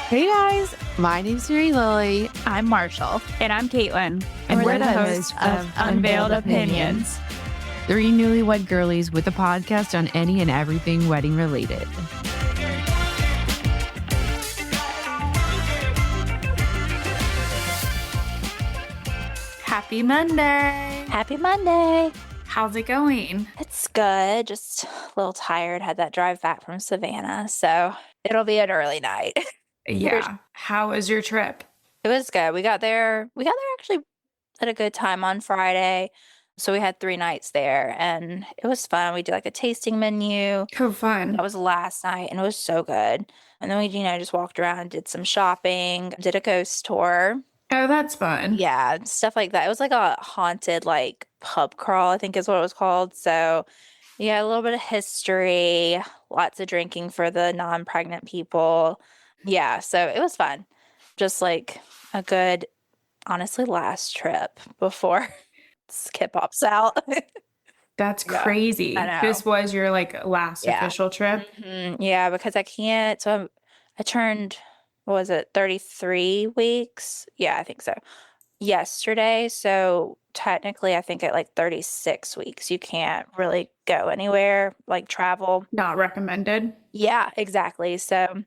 Hey guys, my name's Mary Lily. I'm Marshall. And I'm Caitlin. And we're the hosts of Unveiled Opinions. Three newlywed girlies with a podcast on any and everything wedding related. Happy Monday. Happy Monday. How's it going? It's good. Just a little tired. Had that drive back from Savannah. So it'll be an early night. Yeah. How was your trip? It was good. We got there actually at a good time on Friday. So we had 3 nights there and it was fun. We did like a tasting menu. Oh, fun. That was last night and it was so good. And then we, just walked around, did some shopping, did a ghost tour. Oh, that's fun. Yeah, stuff like that. It was like a haunted like pub crawl, I think is what it was called. So yeah, a little bit of history, lots of drinking for the non-pregnant people. Yeah, so it was fun. Just like a good, honestly, last trip before Skip pops out. That's Yeah, crazy. I know. This was your last Yeah. official trip? Yeah, because I can't. So I turned, what was it, 33 weeks? Yeah, I think so. Yesterday. So technically, I think at like 36 weeks, you can't really go anywhere, like travel. Not recommended. Yeah, exactly. So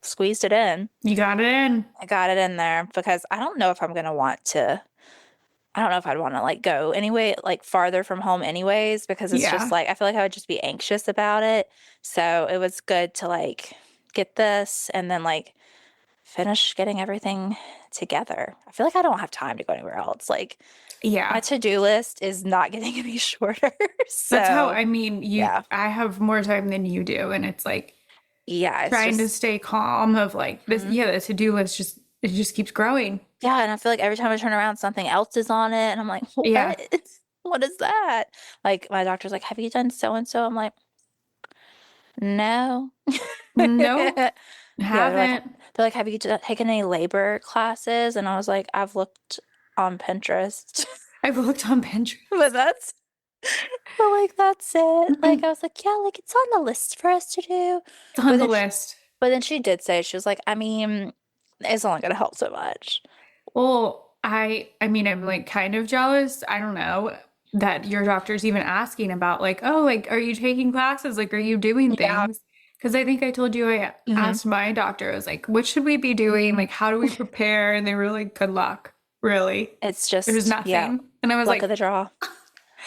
squeezed it in. You got it in. I got it in there because I don't know if I'm going to want to. I don't know if I'd want to like go anyway, like farther from home anyways, because it's Yeah. just like, I feel like I would just be anxious about it. So it was good to like get this and then like finish getting everything together. I feel like I don't have time to go anywhere else. Like my Yeah. to-do list is not getting any shorter. That's how, So I mean, yeah, I have more time than you do. And it's like yeah, it's trying to just, stay calm of like this. Mhm. Yeah, the to-do list it just keeps growing. Yeah. And I feel like every time I turn around, something else is on it. And I'm like, Yeah. what? What is that? Like my doctor's like, have you done so-and-so? I'm like, no. No, Yeah, haven't. they're like, have you taken any labor classes? And I was like, I've looked on Pinterest. I've looked on Pinterest. But that's it. Like I was like, yeah, like it's on the list for us to do. It's on But the then list. but then she did say, she was like, I mean, it's only gonna help so much. Well, I mean, I'm like kind of jealous. I don't know that your doctor's even asking about like, oh, like, are you taking classes? Like, are you doing Yeah. things? Because I think I told you I Mhm. asked my doctor, I was like, what should we be doing? Like, how do we prepare? And they were like, good luck. Really? It's just, There's nothing. yeah, And I was luck like, of the draw.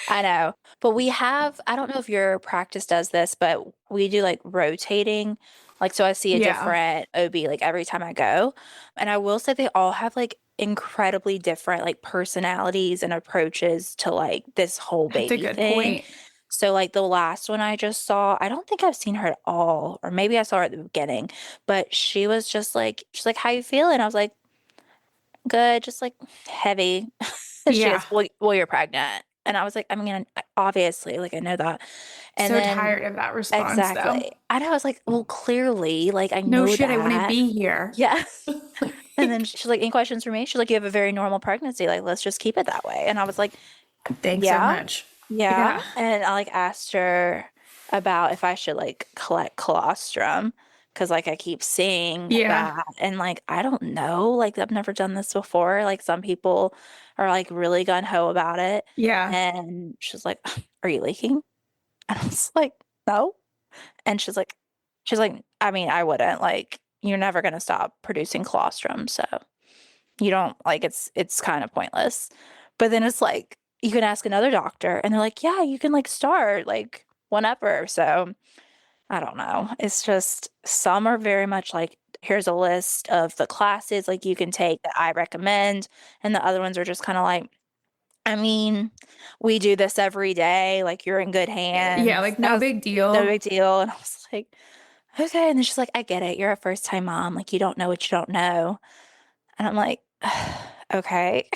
I know. But we have, I don't know if your practice does this, but we do like rotating. Like, so I see a yeah, different OB like every time I go. And I will say they all have like incredibly different like personalities and approaches to like this whole that's a baby good thing. point. So like the last one I just saw, I don't think I've seen her at all, or maybe I saw her at the beginning, but she was just like, she's like, how you feeling? I was like, good, just like heavy. She Yeah. goes, well, you're pregnant. And I was like, I mean, obviously, like I know that. And So then tired of that response though. exactly. And I was like, well, clearly, like I No know shit, I wouldn't that. be here. Yeah. And then she's like, any questions for me? She's like, you have a very normal pregnancy. Like, let's just keep it that way. And I was like, Thanks so yeah, much. yeah. Yeah. And I like asked her about if I should like collect colostrum because like I keep seeing Yeah. that. And like, I don't know. Like, I've never done this before. Like, some people are like really gun ho about it. Yeah. And she's like, are you leaking? And I was like, no. And she's like, I mean, I wouldn't. Like, you're never gonna stop producing colostrum, so you don't like it's kind of pointless. But then it's like you can ask another doctor and they're like, yeah, you can like start like whenever. So I don't know. It's just some are very much like, here's a list of the classes like you can take that I recommend, and the other ones are just kind of like, I mean, we do this every day. Like, you're in good hands. Yeah, like no big No deal. big deal. And I was like, okay. And then she's like, I get it. You're a first time mom. Like, you don't know what you don't know. And I'm like, okay.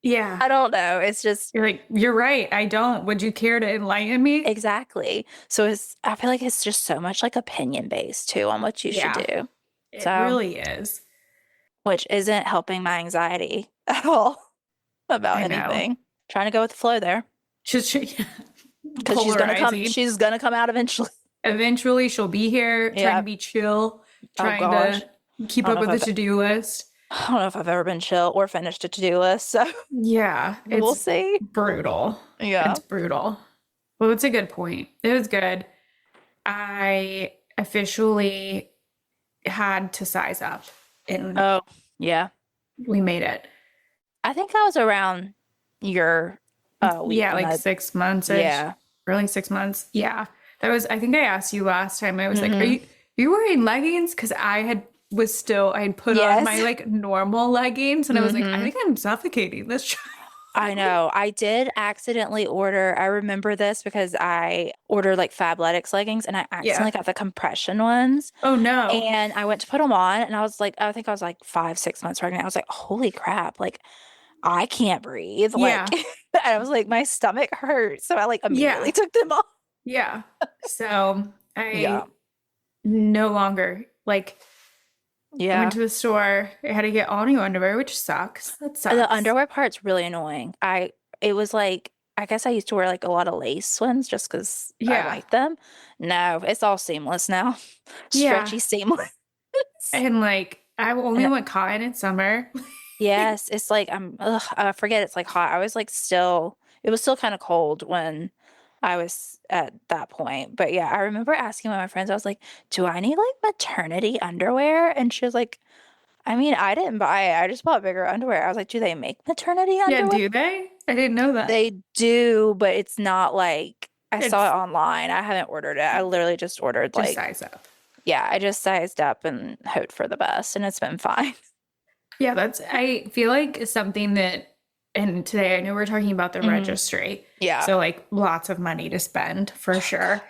Yeah. I don't know. It's just You're like, you're right. I don't. Would you care to enlighten me? exactly. So I feel like it's just so much like opinion based too on what you Yeah. should do, It So- really is. which isn't helping my anxiety at all about I know. anything. Trying to go with the flow there Just because polarizing. she's gonna come out eventually. Eventually, she'll be here, trying Yeah. to be chill, Oh, trying gosh. to Keep I don't up know if with the to-do list. I don't know if I've ever been chill or finished a to-do list, so Yeah, we'll it's see. brutal. Yeah. It's brutal. Well, it's a good point. It was good. I officially had to size up and Oh, yeah. we made it. I think that was around your week Yeah, when like I 6 months-ish. yeah. Really 6 months. Yeah. That was, I think I asked you last time. I was like, Hmm. you wearing leggings? Because I had put on my Yes. like normal leggings and I was like, I Hmm. think I'm suffocating this child. I know. I did accidentally order. I remember this because I ordered like Fabletics leggings and I Yeah. accidentally got the compression ones. Oh no. And I went to put them on and I was like, I think I was like 5, 6 months pregnant. I was like, holy crap. Like, I can't breathe. Like, Yeah. I was like, my stomach hurts. So I like immediately Yeah. took them off. Yeah. So Yeah. I no longer like went Yeah. to the store. I had to get all new underwear, which sucks. That The sucks. underwear part's really annoying. It was like, I guess I used to wear like a lot of lace ones just because I Yeah. like them. No, it's all seamless now. Yeah. Stretchy seamless. And like I only And went cotton in summer. yes, it's like I forget it's like hot. I was like still it was still kind of cold when I was at that point. But yeah, I remember asking one of my friends, I was like, "Do I need like maternity underwear?" And she was like, I mean, I didn't buy it. I just bought bigger underwear. I was like, "Do they make maternity Yeah, underwear?" do they? I didn't know that. They do, but it's not like I saw It's it online. I haven't ordered it. I literally just ordered just like size up. yeah, I just sized up and hoped for the best and it's been fine. Yeah, I feel like something that, and today I know we're talking about the Mhm. registry. Yeah. So like lots of money to spend for sure.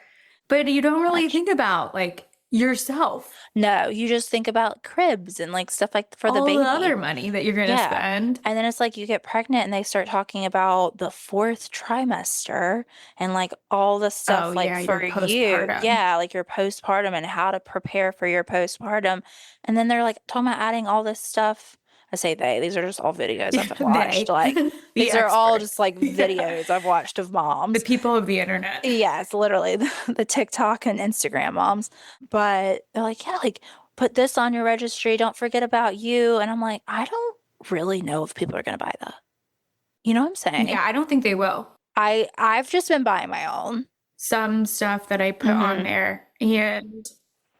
But you don't really Much. think about like yourself, No, you just think about cribs and like stuff like for the all the baby. other money that you're gonna Yeah. spend. And then it's like you get pregnant and they start talking about the fourth trimester and like all the Oh stuff like yeah, your for you. postpartum. Yeah, like your postpartum and how to prepare for your postpartum. And then they're like talking about adding all this stuff. I say these are just all videos Yeah, I've watched. they, Like the these are all experts. just like Yeah. videos I've watched of The moms. people of the internet. Yes, literally the TikTok and Instagram moms. But they're like, yeah, like put this on your registry. Don't forget about you. And I'm like, I don't really know if people are going to buy that. You know what I'm saying? Yeah, I don't think they will. I've just been buying my own. Some stuff that I put on Hmm. there and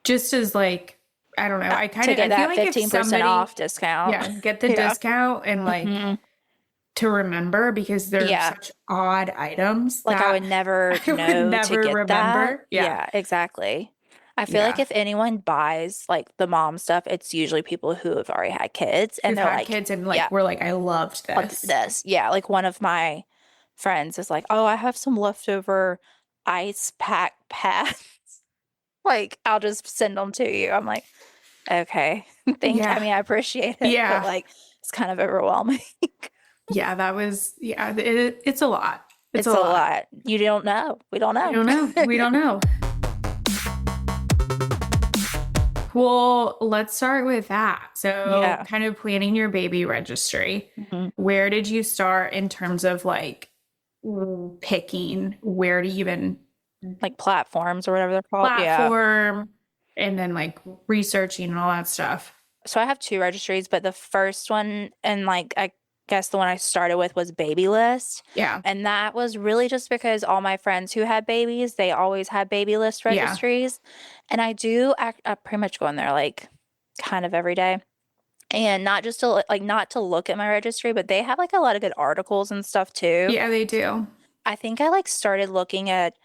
just as like, I don't know, To get I feel that like if 15% somebody, off discount. yeah, get the Yeah. discount and like Hmm. to remember because they're Yeah. such odd items Like I that would never I would know to never get that. remember. Yeah. Yeah, exactly. I feel like Yeah. if anyone buys like the mom stuff, it's usually people who have already had kids and Who've they're had like, kids and yeah, like we're like, I loved loved this. this. Yeah, like one of my friends is like, "Oh, I have some leftover ice pack pads. Like, I'll just send them to you." I'm like, "Okay, I Yeah. mean, I appreciate it, but Yeah. like, it's kind of overwhelming. Yeah. That was, yeah, it's a lot. It's It's a a lot. lot. You don't know. We don't We know." don't know. We don't know. Well, let's start with that. So, Yeah. kind of planning your baby registry. Mhm. Where did you start in terms of like picking where to even Like platforms or whatever they're called. Yeah. platform and then like researching and all that stuff? So I have two registries, but the first one and like I guess the one I started with was Baby List. Yeah. And that was really just because all my friends who had babies, they always had baby list Yeah. registries. And I pretty much go in there like kind of every day. And not just to like not to look at my registry, but they have like a lot of good articles and stuff too. Yeah, they do. I think I like started looking at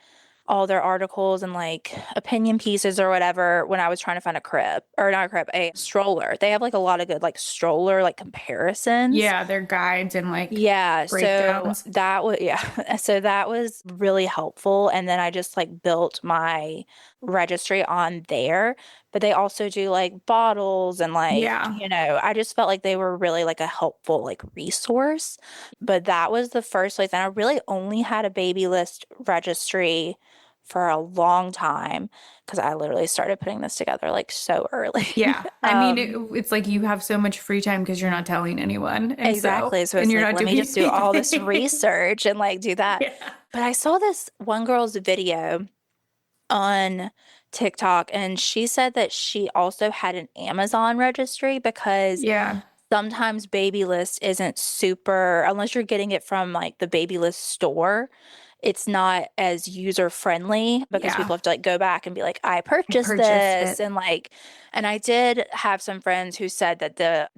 all their articles and like opinion pieces or whatever when I was trying to find a crib or not a crib, a stroller. They have like a lot of good like stroller like comparisons. Yeah, their guides and like Yeah, so breakdowns. that was yeah. So that was really helpful and then I just like built my registry on there, but they also do like bottles and like, Yeah. I just felt like they were really like a helpful like resource. But that was the first place and I really only had a baby list registry for a long time because I literally started putting this together like so early. Yeah. I mean, Um, it's like you have so much free time because you're not telling anyone. And Exactly. So and it's you're like, not let me doing just do all this anything. research and like do that. Yeah. But I saw this one girl's video on TikTok, and she said that she also had an Amazon registry because Yeah. sometimes Babylist isn't super, unless you're getting it from like the Babylist store, it's not as user friendly because Yeah. people have to like go back and be like, I I purchased purchased this. it. And like, and I did have some friends who said that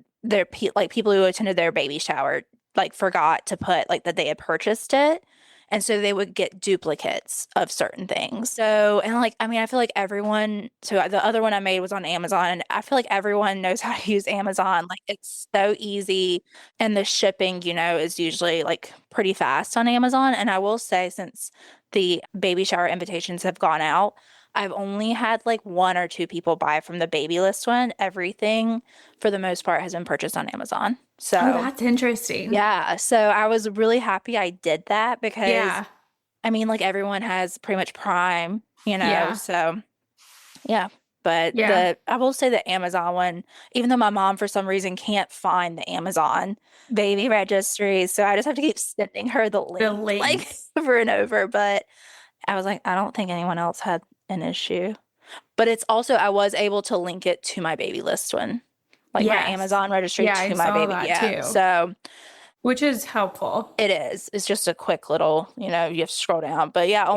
like people who attended their baby shower like forgot to put like that they had purchased it. And so they would get duplicates of certain things. So, and like, I mean, I feel like so the other one I made was on Amazon, and I feel like everyone knows how to use Amazon. Like, it's so easy, and the shipping, is usually like pretty fast on Amazon. And I will say, since the baby shower invitations have gone out, I've only had like one or two people buy from the baby list one. Everything, for the most part, has been purchased on Amazon. Oh, So, that's interesting. yeah. So I was really happy I did that because Yeah. I mean, like everyone has pretty much Prime, Yeah. so yeah. But Yeah. I will say the Amazon one, even though my mom for some reason can't find the Amazon baby registry, so I just have to keep sending her the The link like links. over and over. But I was like, I don't think anyone else had an issue. But it's also, I was able to link it to my baby list one, like my Yes. Amazon registry Yeah, I to my saw baby. that Yeah. too, So which is helpful. it is. It's just a quick little, you have to scroll down. But yeah,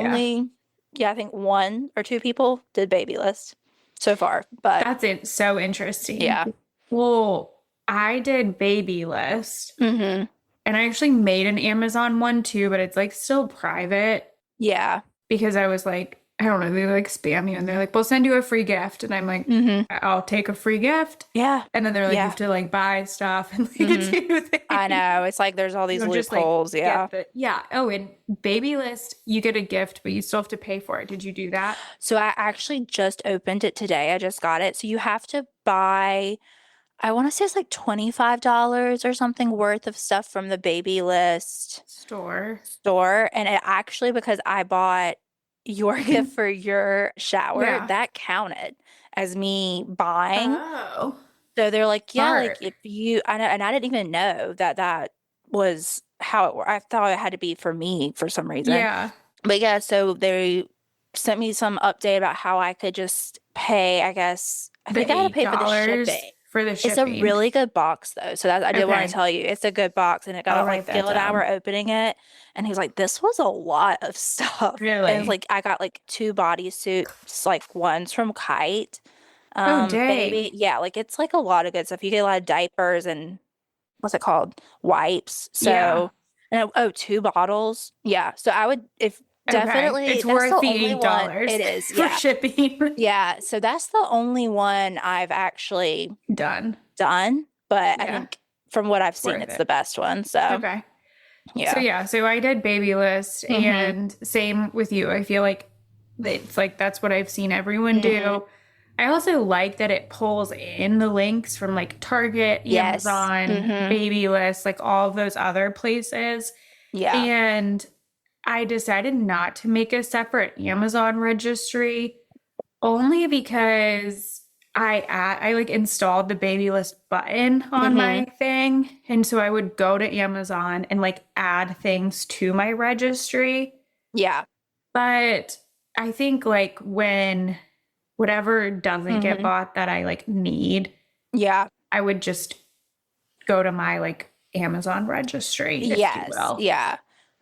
Yeah. I think one or two people did baby list so far. But That's it. So interesting. yeah. Well, I did baby list Mm-hmm. and I actually made an Amazon one too, but it's like still private Yeah. because I was like, I don't know, they like spam you and they're like, we'll send you a free gift. And I'm like, Mm-hmm. I'll take a free gift. Yeah. And then they're like, you Yeah. have to like buy stuff and like Mhm. do things. I know. It's like there's all You these don't just like loopholes. Yeah. get the, yeah. Oh, and baby list, you get a gift, but you still have to pay for it. Did you do that? So I actually just opened it today. I just got it. So you have to buy, I want to say it's like $25 or something worth of stuff from the baby list Store. store. And it actually, because I bought your gift for your shower, Yeah. that counted as me buying. Oh, So they're like, yeah, like smart. if you, and I didn't even know that was how it worked. I thought it had to be for me for some reason. Yeah. But yeah, so they sent me some update about how I could just pay, I guess. I The think I had to pay for the $8 shipping. for the It's a shipping. really good box though. So that I did want Okay. to tell you. It's a good box, and it got I'll like write that Gil and I down. were opening it, and he was like, this was a lot of stuff. And Really? it's like I got like 2 bodysuits, like one's from Kite. Oh, dang. Baby. Yeah, like it's like a lot of good stuff. You get a lot of diapers and what's it called? Wipes. Yeah. So and 2 bottles. Yeah. So I would if Okay. definitely It's that's worth the the only one. $8 It is, for yeah. shipping. Yeah. So that's the only one I've actually Done. done. But I Yeah. think from what I've seen, Worth it's it. the best one. So Okay. yeah. So yeah, so I did baby list Mhm. and same with you. I feel like it's like that's what I've seen everyone do. Mhm. I also like that it pulls in the links from like Target, Yes. Amazon, Mhm. baby list, like all of those other places. Yeah. And I decided not to make a separate Amazon registry only because I like installed the baby list button on Mhm. my thing. And so I would go to Amazon and like add things to my registry. Yeah. But I think like when whatever doesn't get Mhm. bought that I like need, Yeah. I would just go to my like Amazon registry, if you Yes. will, Yeah.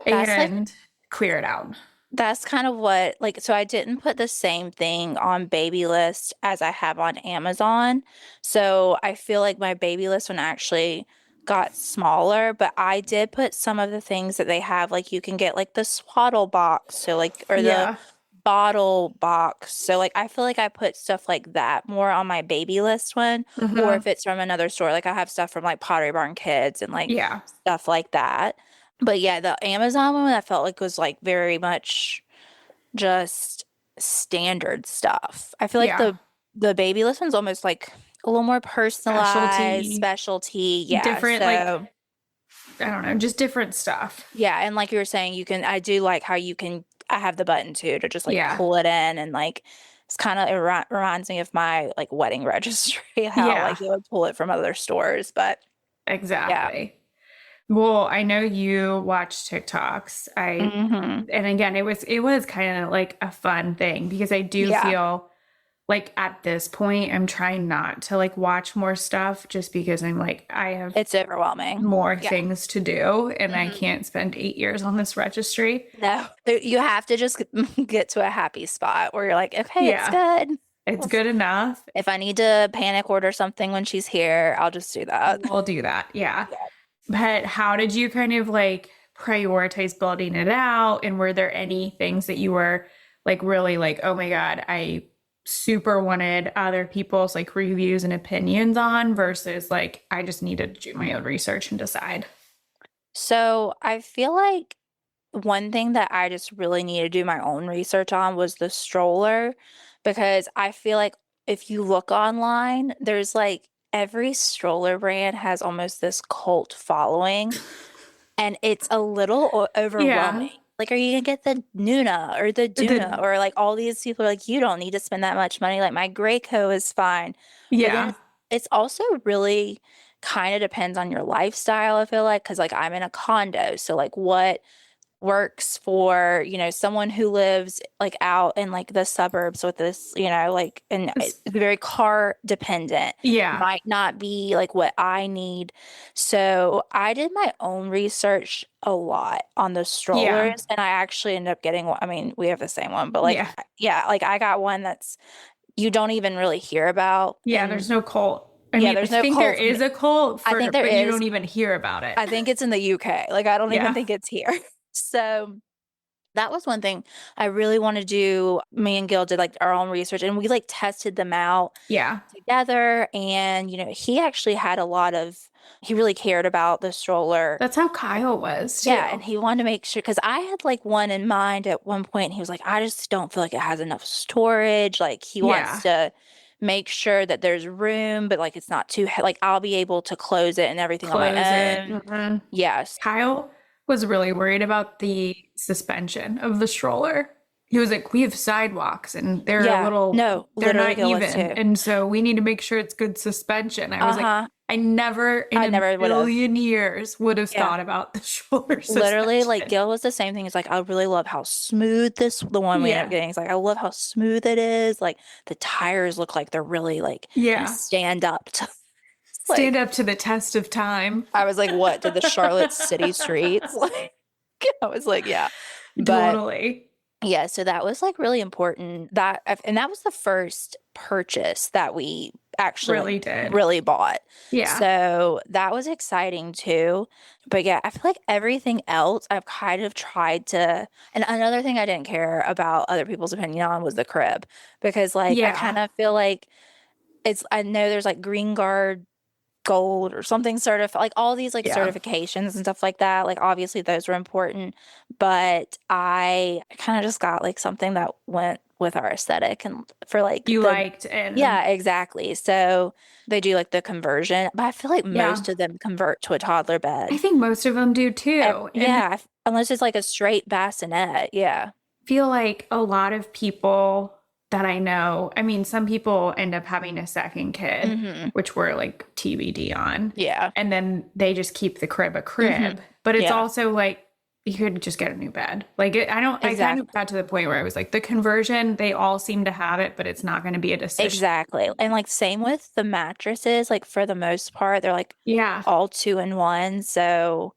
That's like and clear it out. That's kind of what, like, so I didn't put the same thing on baby list as I have on Amazon. So I feel like my baby list one actually got smaller, but I did put some of the things that they have, like you can get like the swaddle box, so like, or the Yeah. bottle box. So like I feel like I put stuff like that more on my baby list one, or Mhm. if it's from another store, like I have stuff from like Pottery Barn Kids and like Yeah. stuff like that. But yeah, the Amazon one I felt like was like very much just standard stuff. I feel like Yeah. the baby list one's almost like a little more personalized, specialty. Yeah. Different, like, So I don't know, just different stuff. yeah, and like you were saying, I do like how I have the button too to just like Yeah. pull it in, and like it's kind of reminds me of my like wedding registry, how Yeah. like you would pull it from other stores. But yeah. Exactly. Well, I know you watch TikToks. Hmm. And again, it was kind of like a fun thing because I do Yeah, feel like at this point I'm trying not to like watch more stuff just because I'm like I have it's overwhelming. more Yeah. things to do and I Mhm. can't spend 8 years on this registry. No, you have to just get to a happy spot where you're like, okay, it's Yeah, good. it's good enough. If I need to panic order something when she's here, I'll just do that. We'll do that. Yeah. Yeah. But how did you kind of like prioritize building it out? And were there any things that you were like really like, oh my God, I super wanted other people's like reviews and opinions on versus like, I just needed to do my own research and decide? So I feel like one thing that I just really need to do my own research on was the stroller, because I feel like if you look online, there's like every stroller brand has almost this cult following, and it's a little Yeah. overwhelming. Like, are you gonna get the Nuna or the Duna The, or like all these people are like, you don't need to spend that much money. Like my Graco is fine. But then yeah. it's also really kind of depends on your lifestyle, I feel like, because like I'm in a condo. So like what works for, someone who lives like out in like the suburbs with this, like, and it's very car dependent, Yeah. might not be like what I need. So I did my own research a lot on the Yeah. strollers, and I actually ended up getting one. I mean, we have the same one, but like, Yeah. yeah, like I got one that's you don't even really hear about. Yeah. And There's no cult. I yeah, mean, I there's no think there cult. is a cult I think for, there but you is. don't even hear about it. I think it's in the UK. Like, I don't even Yeah. think it's here. So that was one thing I really want to do. Me and Gil did like our own research, and we like tested them out Yeah. together. And, he actually had he really cared about the stroller. That's how Kyle was Yeah. too. And he wanted to make sure, because I had like one in mind at one point, and he was like, I just don't feel like it has enough storage. Like, he wants Yeah. to make sure that there's room, but like it's not too, like, I'll be able to close it and everything on Close my it. own. Mhm. Yes. Kyle was really worried about the suspension of the stroller. He was like, we have sidewalks and Yeah. No, they're literally not Gil was even. too. And so we need to make sure it's good suspension. I was like, Uh-huh. I never in I a never would have. million years would have Yeah. thought about the shoulder Literally, like suspension. Gil was the same thing. He's like, I really love how smooth the one we ended up Yeah. getting. He's like, I love how smooth it is. Like the tires look like they're really like gonna Yeah. stand up to Stand like up to the test of time. I was like, what did the Charlotte city streets? Like I was like, yeah. But Totally. yeah, so that was like really important. And that was the first purchase that we actually Really like did. really bought. Yeah. So that was exciting too. But yeah, I feel like everything else I've kind of tried to, and another thing I didn't care about other people's opinion on was the crib, because like I Yeah. kind of feel like I know there's like Green Guard Gold or something certified, like all these like Yeah. certifications and stuff like that. Like obviously those were important, but I kind of just got like something that went with our aesthetic and for like You the liked and yeah, exactly. So they do like the conversion, but I feel like yeah. most of them convert to a toddler I bed. think most of them do too. And Yeah, unless it's like a straight bassinet. Yeah. feel like a lot of people that I know, I mean, some people end up having a second kid, Hmm. which we're like TBD on, Yeah. and then they just keep the crib a Hmm. crib. But it's Yeah. also like you could just get a new bed. Like I kind Exactly. of got to the point where I was like, the conversion, they all seem to have it, but it's not going to be a decision. Exactly. And like same with the mattresses, like for the most part, they're like Yeah. all 2-in-1. So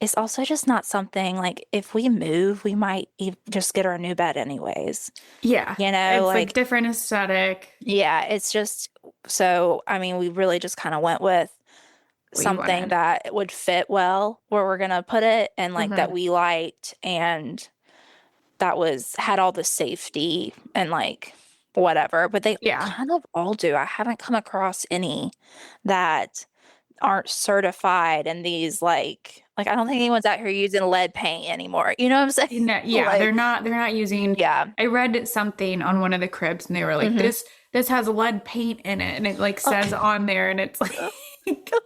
it's also just not something like if we move, we might just get our new bed anyways. Yeah. It's It's like like, different aesthetic. yeah, it's just so, I mean, we really just kind of went with What you something wanted. that would fit well where we're gonna put it and like that Mhm. we liked, and that had all the safety and like whatever, but they Yeah. kind of all do. I haven't come across any that aren't certified and these like I don't think anyone's out here using lead paint anymore. You know what I'm saying? No, yeah, Like, they're not using. yeah. I read something on one of the cribs and they were like, Hmm. this has lead paint in it, and it like Oh, says on there, and it's like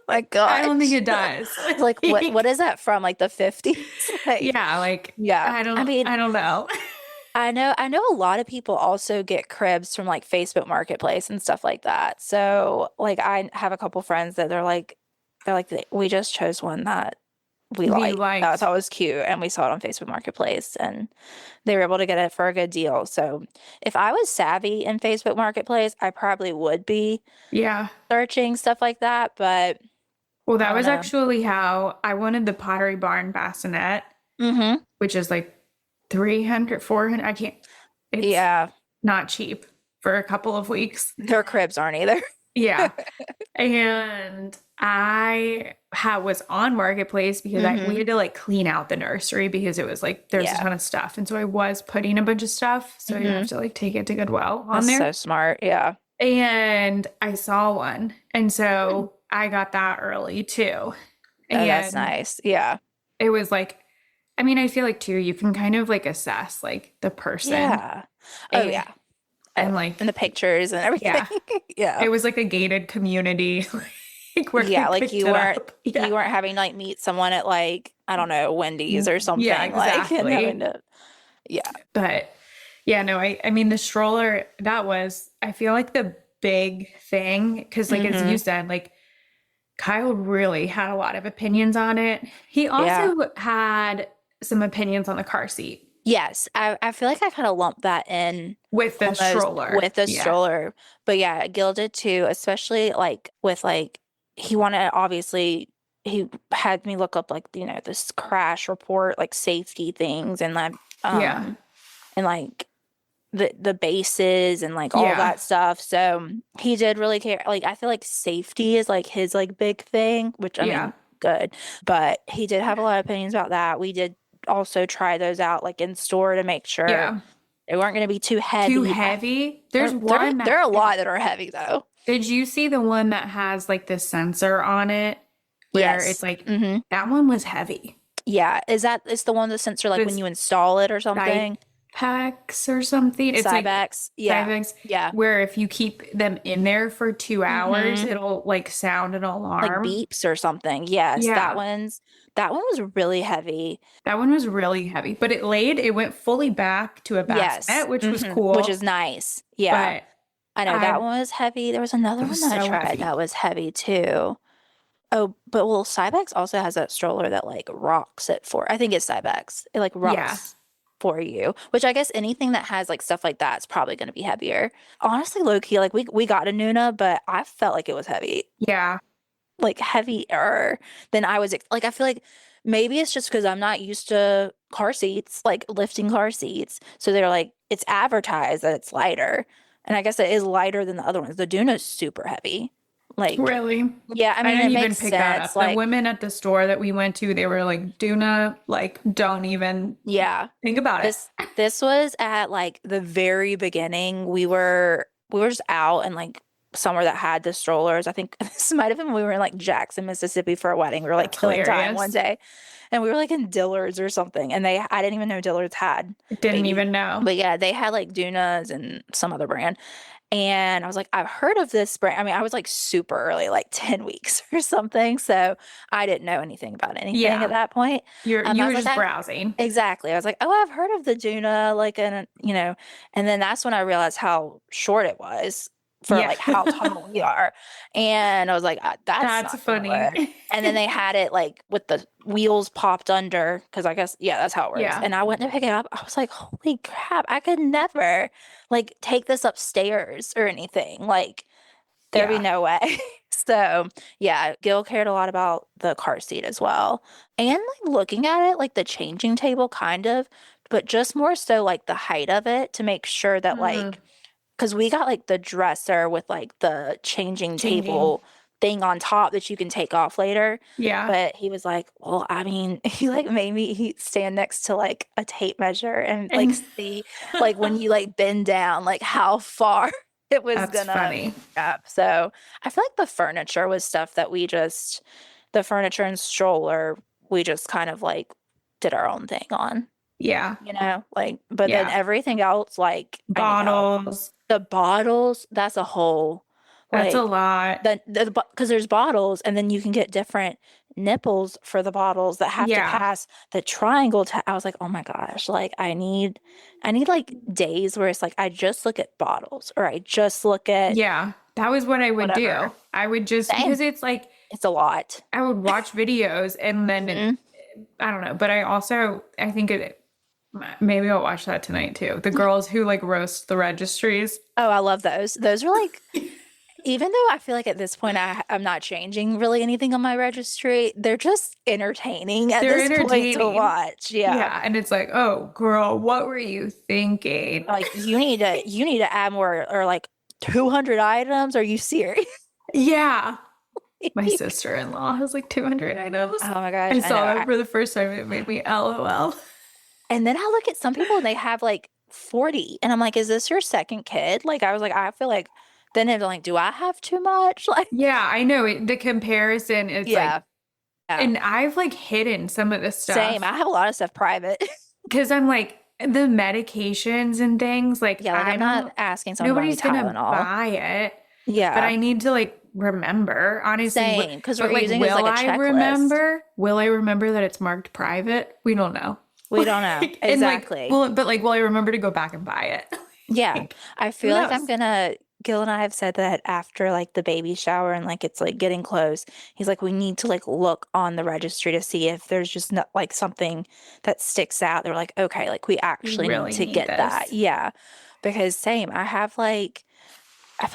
my I don't think gosh. it does. Like what is that from? Like the 50s? Like, Yeah, like yeah. I mean, I don't know. I know a lot of people also get cribs from like Facebook Marketplace and stuff like that. So like I have a couple friends that they're like we just chose one that we We liked. I liked. thought it was cute, and we saw it on Facebook Marketplace, and they were able to get it for a good deal. So if I was savvy in Facebook Marketplace, I probably would be Yeah. searching stuff like that, but Well, I that don't was know. actually how I wanted the Pottery Barn bassinet, Mm-hmm. which is like 300, 400. I can't, it's Yeah, not cheap for a couple of weeks. their cribs aren't either. Yeah. And was on Marketplace because we Mm-hmm. had to like clean out the nursery because it was like there's a Yeah. ton of stuff. And so I was putting a bunch of stuff. So you Mm-hmm. have to like take it to Goodwill on That's there. so smart. Yeah. And I saw one. And Hmm. so I got that early too. Oh, that's And nice. Yeah. it was like, I mean, I feel like too, you can kind of like assess like the person Yeah. Oh, and, yeah. and Oh, and the like, pictures and everything. yeah, Yeah. it was like a gated community, like where Yeah, I like picked it up. Yeah. you weren't having to like meet someone at like, I don't know, Wendy's or Yeah, something, like and having exactly. to yeah. But yeah, no, I mean the stroller, that was I feel like the big thing because like as you Mm-hmm. said, like Kyle really had a lot of opinions on it. He Yeah. also had some opinions on the car seat Yes. I feel like I kind of lumped that in with the almost stroller. with the Yeah. stroller. But yeah, Gil did too, especially like with like he wanted obviously he had me look up like, this crash report, like safety things Yeah. and like the bases and like all Yeah. that stuff. So he did really care. Like I feel like safety is like his like big thing, which I Yeah. mean, good. But he did have a lot of opinions about that. We did also try those out like in store to make sure Yeah. they weren't going to be too Too heavy. heavy. There's There one there that are a lot that are heavy though. did you see the one that has like the sensor on it where it's Yes. like Mm-hmm. that one was heavy. Yeah. Is the one the sensor like when This you install it or something? Cypex or something. It's like Cybex. Yeah. Cybex, Yeah. where if you keep them in there for 2 hours, Mm-hmm. it'll like sound an Like alarm. beeps or something. Yes, Yeah, that one was really heavy. that one was really heavy, but it went fully back to a Yes. bassinet, which was Which cool. is nice. Yeah. But I know that I, one was heavy. There was another it one was that I so tried heavy. that was heavy too. Oh, but well, Cybex also has that stroller that like rocks it for. I think it's Cybex. It like Yeah, rocks for you, which I guess anything that has like stuff like that is probably going to be heavier. Honestly, low key, like we got a Nuna, but I felt like it was heavy, yeah, like heavier than I was like. I feel like maybe it's just because I'm not used to car seats, like lifting car seats. So they're like, it's advertised that it's lighter. And I guess it is lighter than the other ones. The Duna's super heavy. Like, really. yeah, I I mean, didn't it even makes pick that sense. up. The Like, women at the store that we went to, they were like, Duna, like, don't even yeah, think about it. this was at like the very beginning. We were just out and like somewhere that had the strollers. I think this might have been when we were in like Jackson, Mississippi for a wedding. We were like That's killing time one hilarious. day. And we were like in Dillard's or something. And I didn't even know Dillard's had Didn't baby. even know. But yeah, they had like Dunas and some other brand. And I was like, I've heard of this brand. I mean, I was like super early, like 10 weeks or something. So I didn't know anything about anything at Yeah, that point. you I were was like, just browsing. exactly. I was like, oh, I've heard of the Duna, like, and then that's when I realized how short it was for Yeah. like how tall we are. And I was like, that's That's not gonna work. funny. And then they had it like with the wheels popped under, because I guess, yeah, that's how it works. Yeah. And I went to pick it up. I was like, holy crap, I could never like take this upstairs or anything. Like, there'd be Yeah. no way. So, yeah, Gil cared a lot about the car seat as well. And like looking at it, like the changing table, kind of, but just more so like the height of it to make sure that Mm, like, because we got like the dresser with like the changing changing. table thing on top that you can take off later. Yeah. But he was like, well, I mean, he like made me stand next to like a tape measure and like And see like when you like bend down, like how far it was that's gonna funny. up. So I feel like the furniture was stuff that the furniture and stroller, we just kind of like did our own thing on, Yeah. like, but then Yeah. everything else, like, I need help. Bottles. The bottles, that's a whole, That's a like, lot. because there's bottles and then you can get different nipples for the bottles that have to Yeah. pass the triangle test. I was like, oh my gosh, like I need like days where it's like I just look at bottles or I just look at Yeah. That was what I would do. whatever. I would just Same. because it's like It's a lot. I would watch videos and then Mhm. I don't know, but I think maybe I'll watch that tonight too. The girls who like roast the registries. Oh, I love those. Those are like, even though I feel like at this point I'm not changing really anything on my registry, they're just entertaining at They're this point to entertaining. watch. Yeah. Yeah, and it's like, oh, girl, what were you thinking? Like you need to add more or like 200 items. Are you serious? Yeah. My sister-in-law has like 200 items. Oh my gosh, I I know. saw that for the first time. It made me LOL. And then I look at some people and they have like 40. And I'm like, is this your second kid? Like, I was like, I feel like then it's like, do I have too much? Like, Yeah, I know. The comparison is yeah, like, yeah. and I've like hidden some of this stuff. Same. I have a lot of stuff private. Because I'm like, the medications and things, like, Yeah, like I'm not asking someone to buy me nobody's gonna Tylenol. buy it. Yeah. But I need to like remember, honestly. Same, because But we're like, using it as will like a I checklist. remember? Will I remember that it's marked private? We don't know. We don't know. And like, Exactly. but like, will I remember to go back and buy it? Yeah. Like, I who feel like I'm knows? gonna, Gil and I have said that after like the baby shower and like it's like getting close, he's like, we need to like look on the registry to see if there's just not like something that sticks out. They're like, okay, like we actually need Really to need get that. this. Yeah. Because same, I feel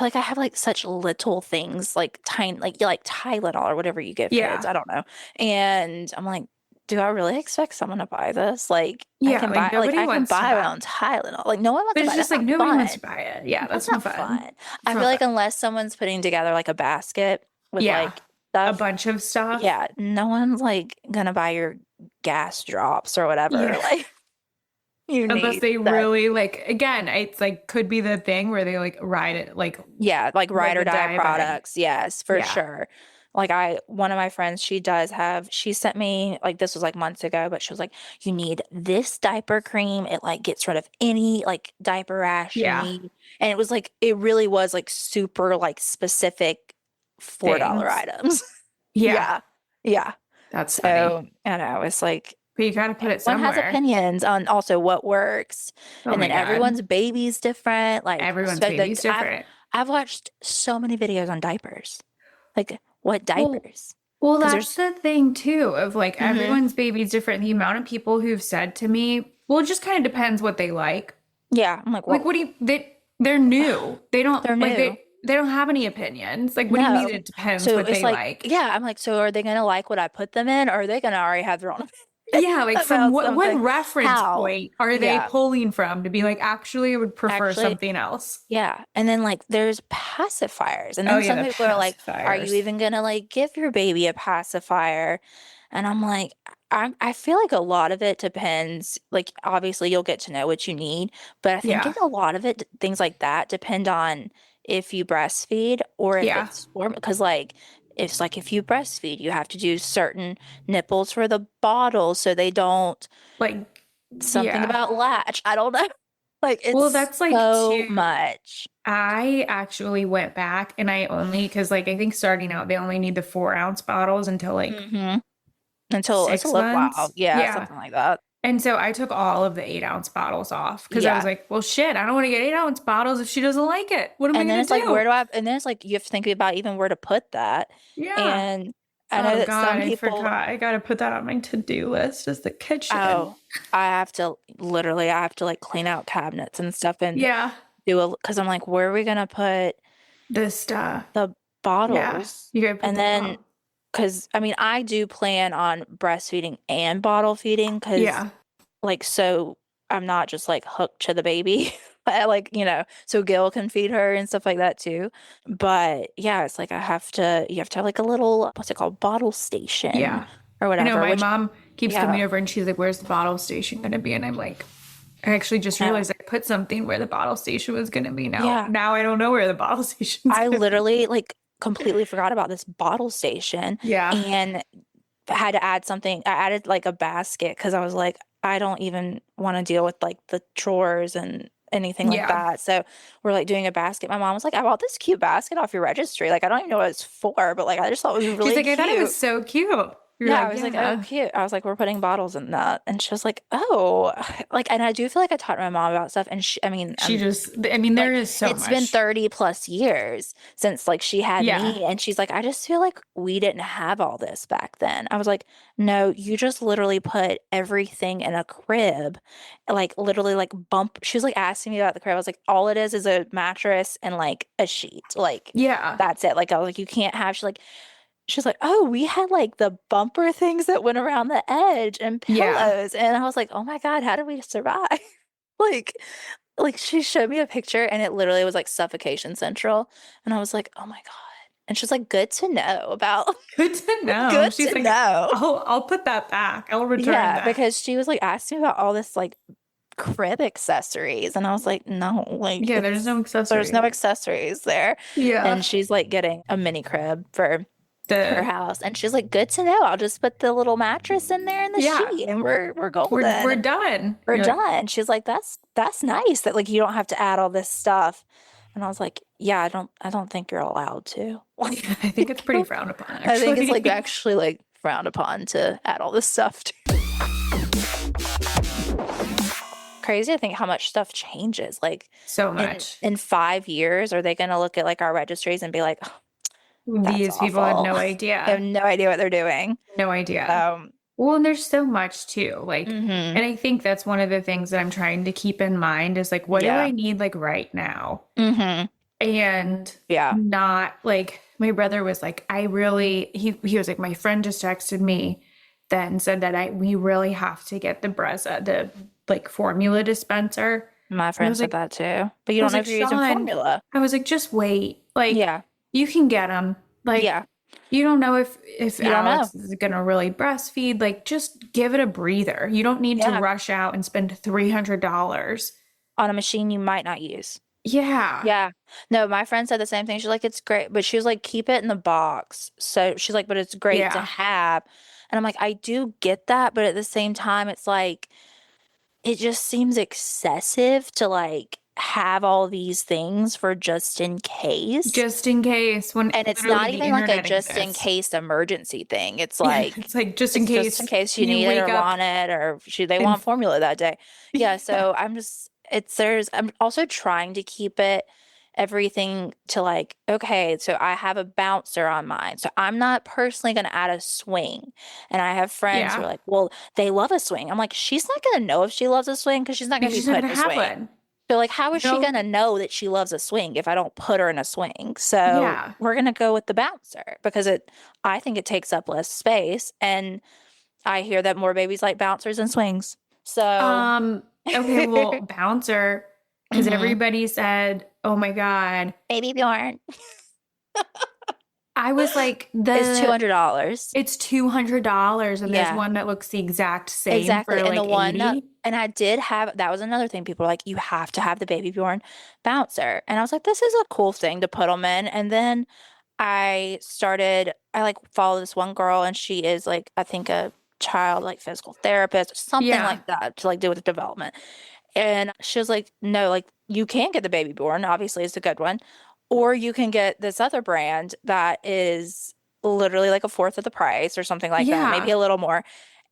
like I have like such little things like tiny like Tylenol or whatever you give kids. Yeah. I don't know. And I'm like, do I really expect someone to buy this? Like Yeah, like nobody I can wants to buy my buy. own Tylenol. Like no one wants But to it's buy. just That's like not nobody wants fun. to buy it. Yeah, That's that's not not fun. fun. It's I not feel like fun. unless someone's putting together like a basket with Yeah, like a stuff, bunch of stuff. yeah, no one's like gonna buy your gas drops or whatever. Yeah. Like you Unless need they that. really like, again, it's like could be the thing where they like ride it like Yeah, like ride or the die diabetic. products. Yes, for Yeah. sure. Like one of my friends, she sent me, like this was like months ago, but she was like, you need this diaper cream. It like gets rid of any like diaper rash you Yeah. need. And it was like, it really was like super like specific $4 Things. items. Yeah. Yeah. Yeah. That's funny. So I know it's like, But you gotta put it one has somewhere. opinions on also what works. Oh And my then God. everyone's baby's different. Like Everyone's so, like, baby's different. I've watched so many videos on diapers. Like what Well, diapers? well, 'Cause that's the thing too, of like Mhm. everyone's baby's different. The amount of people who've said to me, well, it just kind of depends what they like. Yeah, I'm like, Like, well, what do you, they're new. They don't, they're like, new. they don't have any opinions. Like, what do you mean No. it depends So what it's they like, like? yeah, I'm like, so are they gonna like what I put them in, or are they gonna already have their own Yeah, like from about what something? reference How? point are they Yeah. pulling from to be like, actually, I would prefer Actually, something else? yeah. And then like there's pacifiers. And Oh then yeah, some the people are like, are you pacifiers. even gonna like give your baby a pacifier? And I'm like, I feel like a lot of it depends. Like obviously you'll get to know what you need, but I think Yeah, a lot of it, things like that depend on if you breastfeed or if yeah, it's form because like it's like if you breastfeed, you have to do certain nipples for the bottle so they don't like something yeah. about latch. I don't know. Like Well, it's that's like so too. much. I actually went back and I only because like I think starting out they only need the 4 ounce bottles until like Hmm. Until it's a 6 little while. months. Yeah, Yeah. something like that. And so I took all of the 8 ounce bottles off because I was Yeah. like, well, shit, I don't want to get 8 ounce bottles if she doesn't like it. What am I And then gonna it's like, do? and then it's like you have to think about even where to put that. Yeah. And I know Oh that God, some I people, forgot. I gotta put that on my to-do list as the kitchen. oh, I have to like clean out cabinets and stuff and Yeah. because I'm like, where are we gonna put This stuff. the Yeah. bottles? You gotta put And the then, bottle. because I mean, I do plan on breastfeeding and bottle feeding because Yeah. like so I'm not just like hooked to the baby. Like, so Gil can feed her and stuff like that too. But yeah, it's like you have to have like a little, what's it called? Bottle station Yeah. or I know whatever. my Which, mom keeps yeah. coming over and she's like, where's the bottle station gonna be? And I'm like, I actually just No. realized I put something where the bottle station was gonna be now. Yeah. Now I don't know where the bottle station's I gonna be. literally like completely forgot about this bottle station Yeah. and had to add something. I added like a basket because I was like, I don't even want to deal with like the drawers and anything like Yeah. that. So we're like doing a basket. My mom was like, I bought this cute basket off your registry. Like, I don't even know what it's for, but like, I just thought it was really She's like, I cute. thought it was so cute. You're Yeah, I like, was like, oh, yeah. cute. I was like, we're putting bottles in that. And she was like, oh, like, and I do feel like I talked to my mom about stuff. And I mean, She just, I mean, there like, is so it's been much. 30 plus years since like she had Yeah. me. And she's like, I just feel like we didn't have all this back then. I was like, no, you just literally put everything in a crib, like literally like bump. She was like asking me about the crib. I was like, all it is a mattress and like a sheet. Like, Yeah. that's it. Like, I was like, you can't have, she's like, oh, we had like the bumper things that went around the edge and Yeah. pillows. And I was like, oh my God, how did we survive? Like, she showed me a picture and it literally was like suffocation central. And I was like, oh my God. And she's like, good to know about, Good to know. good She's to like, know. I'll put that back. I'll return Yeah, that. because she was like asking about all this like crib accessories. And I was like, no, like Yeah, there's no there's no accessory. accessories there. Yeah. And she's like getting a mini crib for her The house. And she's like, good to know. I'll just put the little mattress in there and the yeah. sheet and we're We're golden. done. We're You're like, done. She's like, that's nice that like you don't have to add all this stuff. And I was like, yeah, I don't think you're allowed to. I think it's pretty frowned upon, I think it's like actually. actually like frowned upon to add all this stuff to. Crazy to think how much stuff changes. Like So in much. in 5 years, are they gonna look at like our registries and be like, oh, that's These people had awful. no They have idea. no idea what they're doing. No idea. Um, Well, and there's so much too. Like, hmm and I think that's one of the things that I'm trying to keep in mind is like, what do Yeah. I need like right now? hmm And Yeah. not like my brother was like, I really he was like, my friend just texted me then said that we really have to get the Brezza, the like formula dispenser. My And I friend was said like, that too. But you I don't was know like, if you're using Sean, formula. I was like, just wait. Like, Yeah. you can get them. Like, Yeah. you don't know if You don't know. Alex is gonna really breastfeed. Like, just give it a breather. You don't need to Yeah. rush out and spend $300. On a machine you might not use. Yeah. Yeah. No, my friend said the same thing. She's like, it's great, but she was like, keep it in the box. So she's like, but it's great to Yeah. have. And I'm like, I do get that, but at the same time, it's like, it just seems excessive to like have all these things for just in case. Just in case when And it's literally not the even like a internet just in exists. case emergency thing. It's Yeah, like, it's like it's just in case you you need it wake or up want it or should they and want formula that day. Yeah, yeah. so I'm also trying to keep it everything to like, okay, so I have a bouncer on mine. So I'm not personally going to add a swing. And I have friends who Yeah. are like, well, they love a swing. I'm like, she's not going to know if she loves a swing because she's not going Because to be she's not put gonna in a have swing. one. So like, how is she No. going to know that she loves a swing if I don't put her in a swing? So Yeah. we're going to go with the bouncer because I think it takes up less space. And I hear that more babies like bouncers and swings. So, Okay, well, bouncer, because mhm. everybody said, oh my God. Baby Bjorn I was like, is $200. it's $200 and there's Yeah, one that looks the exact same exactly. for And the like one that, 80. and I did have, that was another thing. People were like, you have to have the Baby Bjorn bouncer. And I was like, this is a cool thing to put them in. And then I like follow this one girl and she is like, I think a child like physical therapist or something Yeah. like that to like do with development. And she was like, no, like you can get the Baby Born, obviously it's a good one, or you can get this other brand that is literally like a fourth of the price or something like that, maybe Yeah. a little more.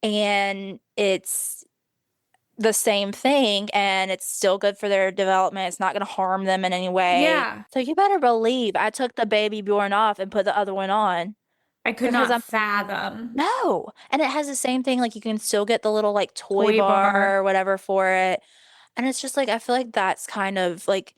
And it's the same thing and it's still good for their development. It's not going to harm them in any way. Yeah. So you better believe I took the Baby Bjorn off and put the other one on I could because not I'm fathom. no. And it has the same thing. Like you can still get the little like toy Toy bar. bar or whatever for it. And it's just like, I feel like that's kind of like,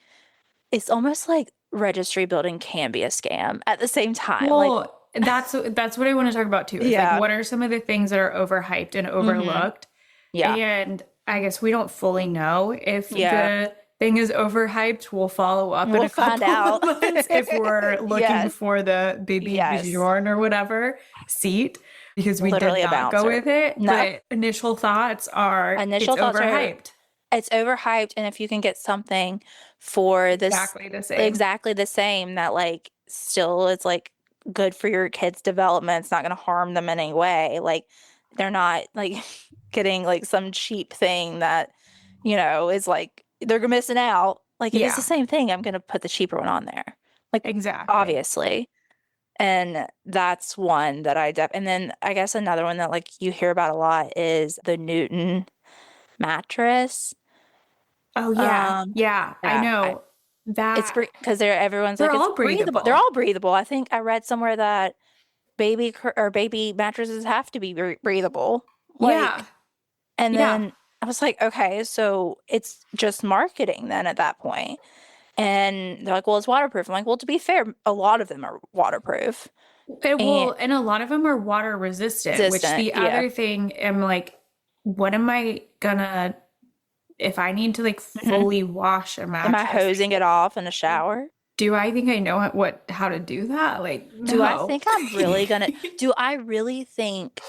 it's almost like registry building can be a scam at the same time. Like, Well, that's what I want to talk about too. Is like yeah. what are some of the things that are overhyped and hmm overlooked? Yeah. And I guess we don't fully know if Yeah. the thing is overhyped. We'll follow up in We'll a find couple of out. months if we're looking Yes. for the baby Yes. Bjorn or whatever seat because we did Literally a not go bouncer. with it. No. But initial thoughts are Initial it's thoughts are overhyped. it's overhyped. And if you can get something for this Exactly the same. exactly the same that like still is like good for your kids' development, it's not going to harm them in any way. Like they're not like getting like some cheap thing that, is like they're missing out. Like if it's Yeah, the same thing, I'm going to put the cheaper one on there. Like exactly. obviously. And that's one that and then I guess another one that like you hear about a lot is the Newton mattress. Oh yeah. Um, Yeah, I yeah, know it's that because everyone's they're like it's all breathable. They're breathable. all breathable. I think I read somewhere that baby mattresses have to be breathable. Yeah. Like, and Yeah. then I was like, okay, so it's just marketing then at that point. And they're like, well, it's waterproof. I'm like, well, to be fair, a lot of them are waterproof and And a lot of them are water resistant, which resistant. the Yeah. other thing, I'm like, what am I gonna, if I need to like Hmm. fully wash a Am I mattress, hosing it off in the shower? do I think I know how to do that? Like, Do I no. think do I really think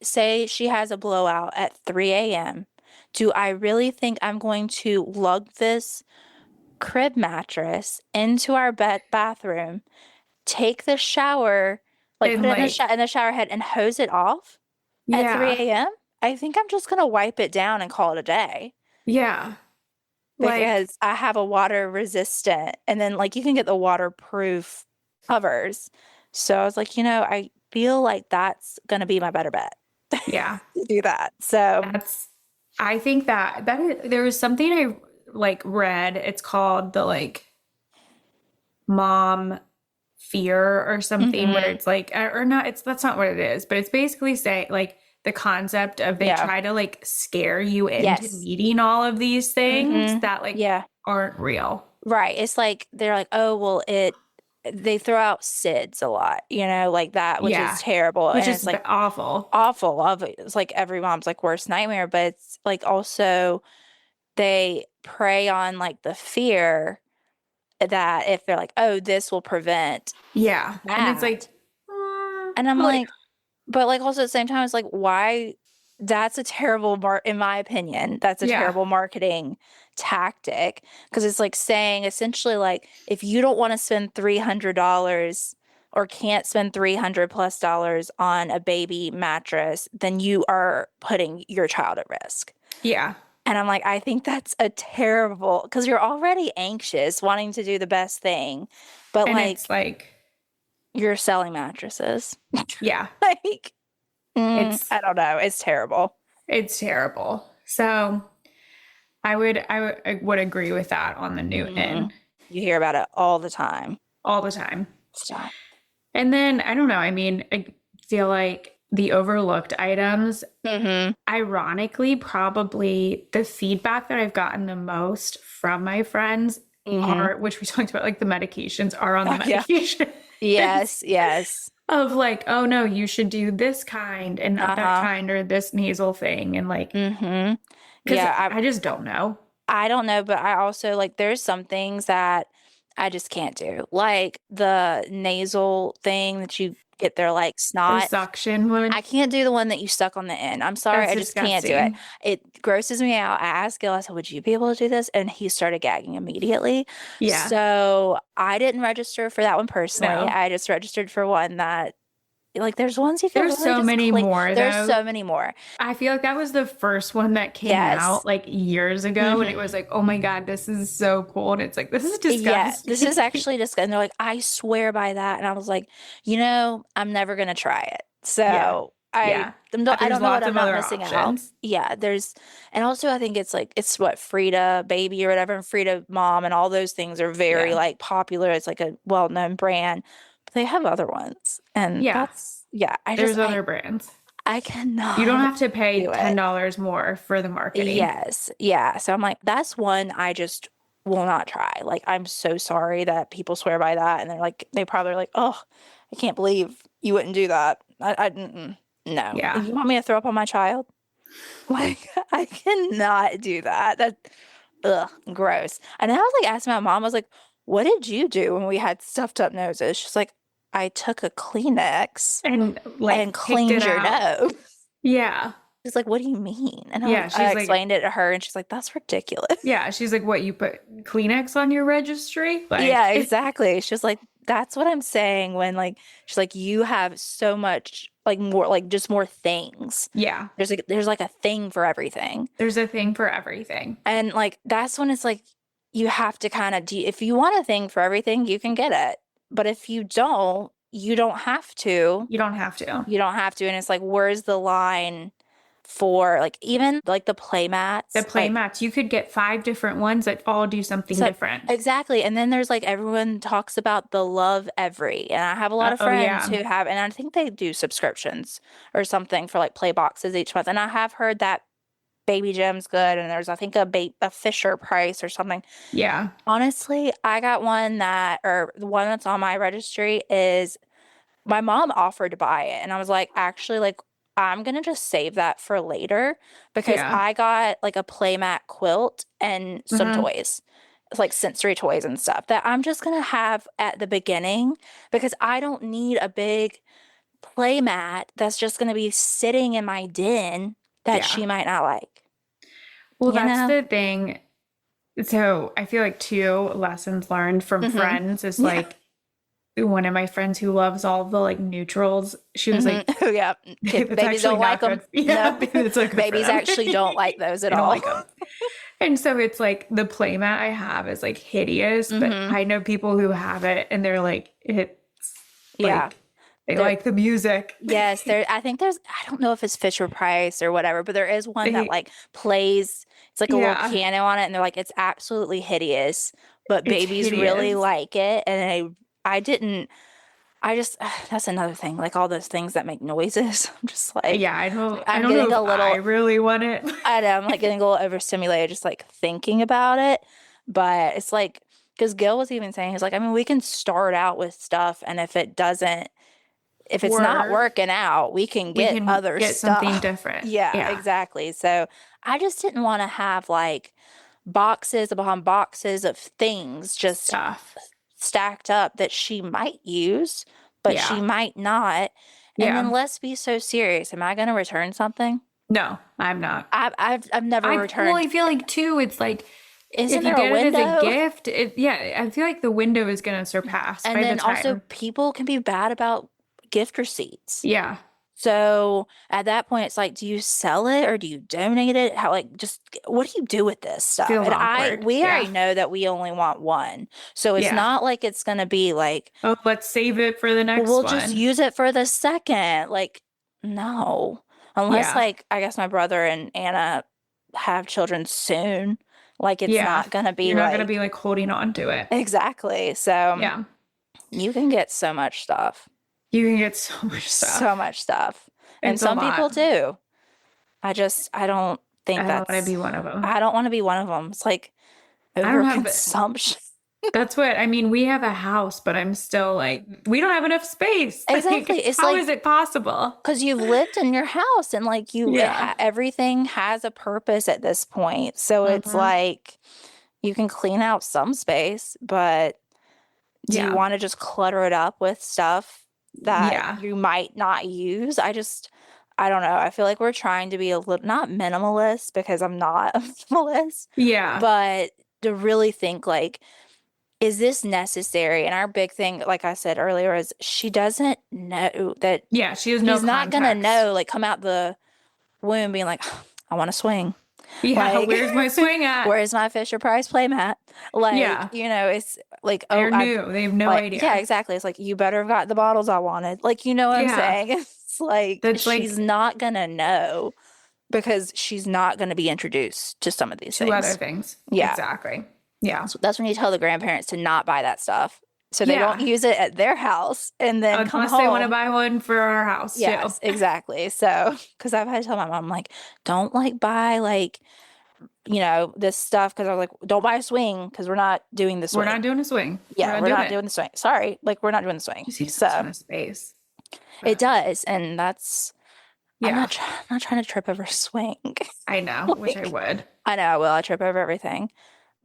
say she has a blowout at 3 a.m., do I really think I'm going to lug this crib mattress into our bathroom, take the shower, like put And it in like, in the shower head and hose it off at yeah, 3 a.m.? I think I'm just gonna wipe it down and call it a day yeah. Like, because I have a water resistant and then like you can get the waterproof covers. So I was like, I feel like that's gonna be my better bet yeah, to do that. So that's, I think there was something I like read. It's called the like mom fear or something where mhm, it's like or not that's not what it is, but it's basically say like the concept of they yeah. try to like scare you into Yes. needing all of these things Hmm. that like Yeah. aren't real. Right. It's like they're like, oh, well, they throw out SIDS a lot, like that, which is Yeah. terrible. Which And is it's like awful. awful. It's like every mom's like worst nightmare, but it's like also they prey on like the fear that if they're like, oh, this will prevent Yeah. And it's that. like And I'm like like, but like also at the same time, it's like, why? That's a terrible in my opinion, that's a yeah. terrible marketing tactic because it's like saying essentially like if you don't want to spend $300 or can't spend 300 plus dollars on a baby mattress, then you are putting your child at risk. Yeah. And I'm like, I think that's a terrible because you're already anxious, wanting to do the best thing, but And it's like like you're selling mattresses. yeah. Like, It's I don't know. It's terrible. it's terrible. So I would agree with that on the Hmm. Newton You hear about it all the time. all the time. So, And then I don't know, I mean, I feel like the overlooked items, hmm. ironically, probably the feedback that I've gotten the most from my friends Hmm. are, which we talked about, like the medications are on the Oh, yeah. medication. Yes, yes. Of like, oh no, you should do this kind and not that Uh-huh. kind or this nasal thing. And like, Hmm. because Yeah, I just don't know. I don't know, but I also like there's some things that I just can't do. Like the nasal thing that you get their like The snot. suction one, I can't do the one that you suck on the end. I'm sorry, that's I just can't do it. disgusting. It grosses me out. I asked Gil, I said, would you be able to do this? And he started gagging immediately. Yeah. So I didn't register for that one personally. No. I just registered for one that, like, there's ones you can There's literally so just many click. more There's though. so many more. I feel like that was the first one that came Yes. out like years ago, and it was like, oh my God, this is so cool. And it's like, this is Yeah, this is disgusting. actually disgusting. They're like, I swear by that. And I was like, I'm never gonna try it. Yeah. So Yeah. I There's don't know what lots I'm of not other missing out. options. Yeah, and also I think it's like it's what Frida Baby or whatever, and Frida Mom and all those things are very Yeah. like popular. It's like a well-known brand. But they have other ones. And Yeah. There's other brands. I You cannot don't have to pay do it. $10 more for the marketing. Yes. Yeah. So I'm like, that's one I just will not try. Like, I'm so sorry that people swear by that. And they probably are like, oh, I can't believe you wouldn't do that. No. Yeah. You want me to throw up on my child? Like, I cannot do that. Gross. And then I was like asking my mom, I was like, what did you do when we had stuffed up noses? She's like, I took a Kleenex And like and picked cleaned it your out. nose. Yeah. She's like, what do you mean? And Yeah. I She's like, explained it to her, and she's like, that's ridiculous. yeah. She's like, what, you put Kleenex on your registry? Like, Yeah, exactly. She's like, that's what I'm saying when she's like, you have so much more just more things. yeah. There's like a thing for everything. There's a thing for everything. And like that's when it's like you have to kind of if you want a thing for everything, you can get it. But if you don't, you don't have to. You don't have to. You don't have to. And it's like, where's the line for like even like the play mats? The play like, mats, you could get 5 different ones that all do something different. Exactly. And then there's like everyone talks about the Love Every. And I have a lot of friends who have, and I think they do subscriptions or something for like play boxes each month. And I have heard that Baby Gem's good. And there's, I think, a Fisher Price or something. Yeah. Honestly, I got one or the one that's on my registry is my mom offered to buy it. And I was like, actually, like, I'm going to just save that for later because I got like a playmat quilt and some toys, like sensory toys and stuff that I'm just going to have at the beginning because I don't need a big playmat that's just going to be sitting in my den that she might not like. Well, that's the thing. So I feel like 2 lessons learned from friends is like, one of my friends who loves all the like neutrals, she was like, oh yeah, babies don't like them. Yeah, no. Babies actually don't like those at all. Like and so it's like the playmat I have is like hideous, but I know people who have it and they're like, it's like, they like the music. Yes, I think I don't know if it's Fisher Price or whatever, but there is one that like plays, it's like a little piano on it, and they're like, it's absolutely hideous, but babies really like it. And that's another thing, like all those things that make noises. I'm just like, I don't know if I really want it. I know, I'm like getting a little overstimulated just like thinking about it. But it's like, because Gil was even saying, he's like, I mean, we can start out with stuff, and if it's not working out, we can get other stuff. Something different. Yeah, exactly. So I just didn't want to have like boxes upon boxes of things just stacked up that she might use, but she might not. And then let's be so serious. Am I going to return something? No, I'm not. I've never returned. Well, I feel like too, it's like, isn't if you there a window? It as a gift, I feel like the window is going to surpass. And then also people can be bad about gift receipts. Yeah. So at that point, it's like, do you sell it or do you donate it? How, like, just what do you do with this stuff? Feels and awkward. We already know that we only want one. So it's not like it's going to be like, oh, let's save it for the next one. We'll just use it for the second. Like, no. Unless like, I guess my brother and Anna have children soon. Like, it's not going to be You're not going to be like holding on to it. Exactly. So you can get so much stuff. You can get so much stuff. So much stuff. And some people do. I don't think I don't want to be one of them. I don't want to be one of them. It's like overconsumption. That's what, I mean, we have a house, but I'm still like, we don't have enough space. Exactly. Like, how is it possible? Because you've lived in your house and like everything has a purpose at this point. So it's like, you can clean out some space, but do you want to just clutter it up with stuff that you might not use? I don't know. I feel like we're trying to be a little, not minimalist because I'm not a minimalist. Yeah. But to really think like, is this necessary? And our big thing, like I said earlier, is she doesn't know that. Yeah, she has no She's not going to know, like come out the womb being like, I want to swing. Yeah, like, where's my swing at? Where's my Fisher Price playmat? Like, you know, it's like, they're new. They have no idea. Yeah, exactly. It's like, you better have got the bottles I wanted. Like, you know what I'm saying? It's like, she's not going to know because she's not going to be introduced to some of these things. To other things. Yeah. Exactly. Yeah. So that's when you tell the grandparents to not buy that stuff. So they don't use it at their house and then come home. Unless they want to buy one for our house. Yes, too. Exactly. So, because I've had to tell my mom, like, don't like buy like, you know, this stuff. Because I was like, don't buy a swing because we're not doing the swing. We're not doing a swing. Yeah, we're not doing the swing. Sorry. Like, we're not doing the swing. You see a ton of space. It does. And that's, I'm not trying to trip over a swing. I know, which I would. I know I will. I trip over everything.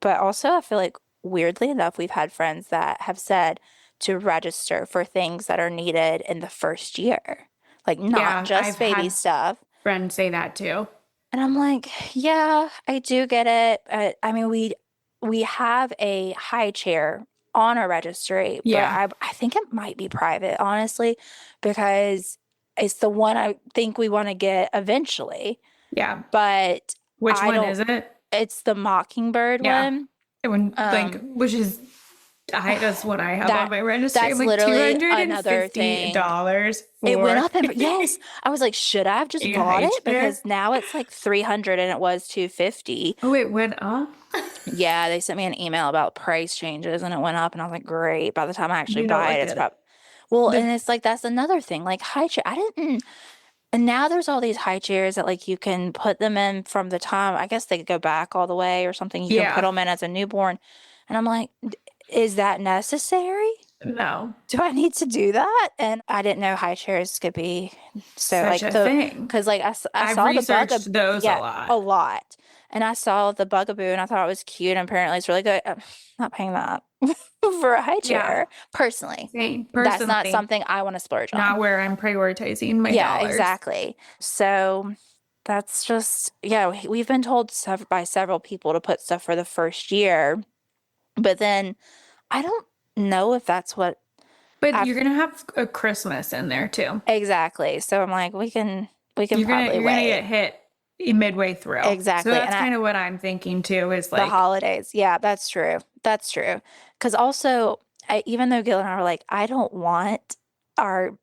But also, I feel like, weirdly enough, we've had friends that have said to register for things that are needed in the first year. Like, not just I've baby stuff. Friends say that too. And I'm like, yeah, I do get it. I mean, we have a high chair on our registry. But I think it might be private, honestly, because it's the one I think we want to get eventually. Yeah. But which one is it? It's the Mockingbird one. Which is That's what I have That- on my registry. that's I'm like literally another $250 for It went up and yes, I was like, should I have just a bought high it? chair. Because now it's like 300 and it was 250. Oh, it went up? Yeah, they sent me an email about price changes and it went up and I was like, great. By the time I actually You know buy what it, it's did it? probably well, The- and it's like that's another thing. Like high chair, I didn't and now there's all these high chairs that like you can put them in from the time, I guess they could go back all the way or something. You can put Yeah. them in as a newborn. And I'm like, is that necessary? No. Do I need to do that? And I didn't know high chairs could be so Such like a thing. because like I I've saw the researched those a yeah, lot. a lot. And I saw the bugaboo and I thought it was cute and apparently it's really good. I'm not paying that for a high Yeah. chair personally. Same. That's not Personally, something I want to splurge on. not where I'm prioritizing my Yeah, dollars. exactly. So that's just we've been told by several people to put stuff for the first year, but then I don't know if that's what But you're gonna have a Christmas in there too. exactly. So I'm like, we can You're probably gonna get hit midway through. Exactly. So that's And kind of what I'm thinking too. Is the like holidays. Yeah, that's true. That's true. Because also, even though Gil and I were like, I don't want our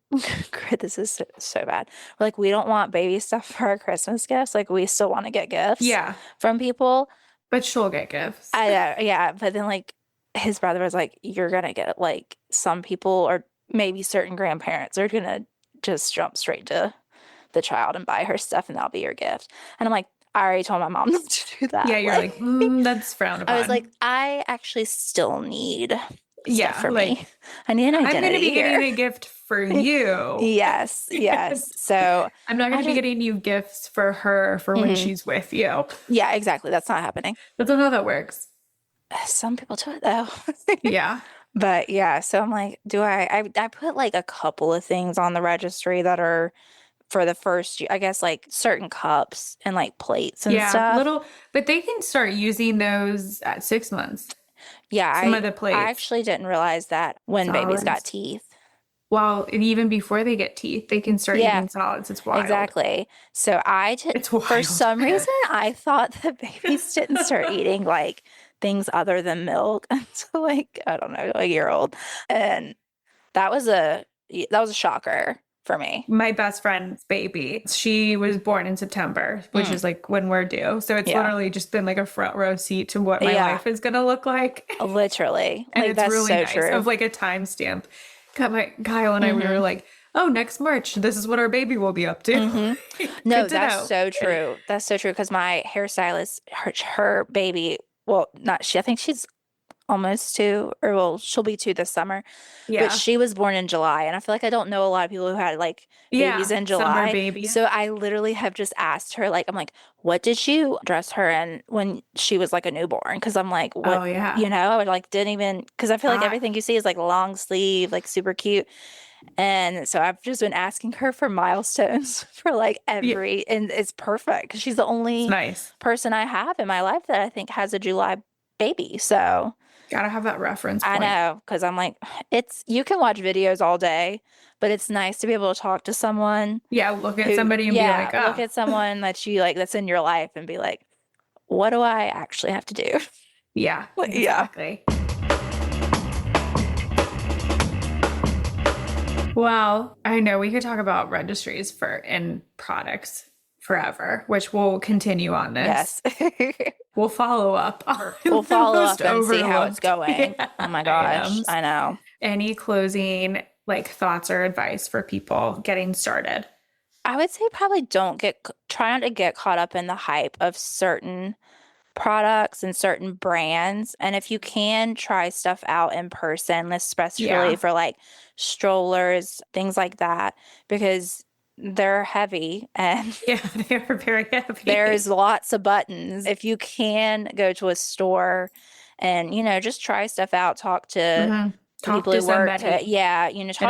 this is so bad. We're like, we don't want baby stuff for our Christmas gifts. Like, we still want to get gifts yeah, from people. but she'll get gifts. I know, yeah. But then like his brother was like, you're gonna get like some people or maybe certain grandparents are gonna just jump straight to the child and buy her stuff and that'll be your gift. And I'm like, I already told my mom not to do that. Yeah, you're like, that's frowned upon. I was like, I actually still need yeah, for like, me. I need an identity I'm going to be here. getting a gift for you. Yes, yes. So I'm not going to be getting you gifts for her for when she's with you. yeah, exactly. That's not happening. That's not how that works. Some people do it though. Yeah. But yeah, so I'm like, I put like a couple of things on the registry that are for the first year, I guess like certain cups and like plates and stuff. But they can start using those at 6 months. Yeah, Some of the plates. I actually didn't realize that when babies got teeth. Well, and even before they get teeth, they can start eating solids. It's wild. Exactly. So It's wild. for some reason, I thought that babies didn't start eating like things other than milk until like, I don't know, a year old. And that was a shocker for me. My best friend's baby, she was born in September, which is like when we're due. So it's literally just been like a front row seat to what my life is going to look like. Literally. And like, it's that's really so nice. true. Of like a timestamp. Kyle and I, we were like, oh, next March, this is what our baby will be up to. No, that's so true. That's so true. Because my hairstylist, her baby, well, not she, I think she's almost 2, or well, she'll be 2 this summer. Yeah. But she was born in July. And I feel like I don't know a lot of people who had like babies in July. Summer babies. So I literally have just asked her, like, I'm like, what did you dress her in when she was like a newborn? Because I'm like, what, Oh, yeah. you know, I like didn't even, because I feel like everything you see is like long sleeve, like super cute. And so I've just been asking her for milestones for like and it's perfect because she's the only person I have in my life that I think has a July baby. So gotta have that reference point. I know, because I'm like, you can watch videos all day, but it's nice to be able to talk to someone. Yeah, look at somebody and be like, look at someone that you like that's in your life and be like, what do I actually have to do? Yeah, exactly. Well, I know we could talk about registries and products forever, which we'll continue on this. Yes. We'll follow up. We'll follow up and see how it's going. Oh my gosh. I know. Any closing like thoughts or advice for people getting started? I would say probably try not to get caught up in the hype of certain products and certain brands. And if you can, try stuff out in person, especially for like strollers, things like that, because they're heavy and they are very heavy. There's lots of buttons. If you can go to a store and, just try stuff out, talk to people who work, talk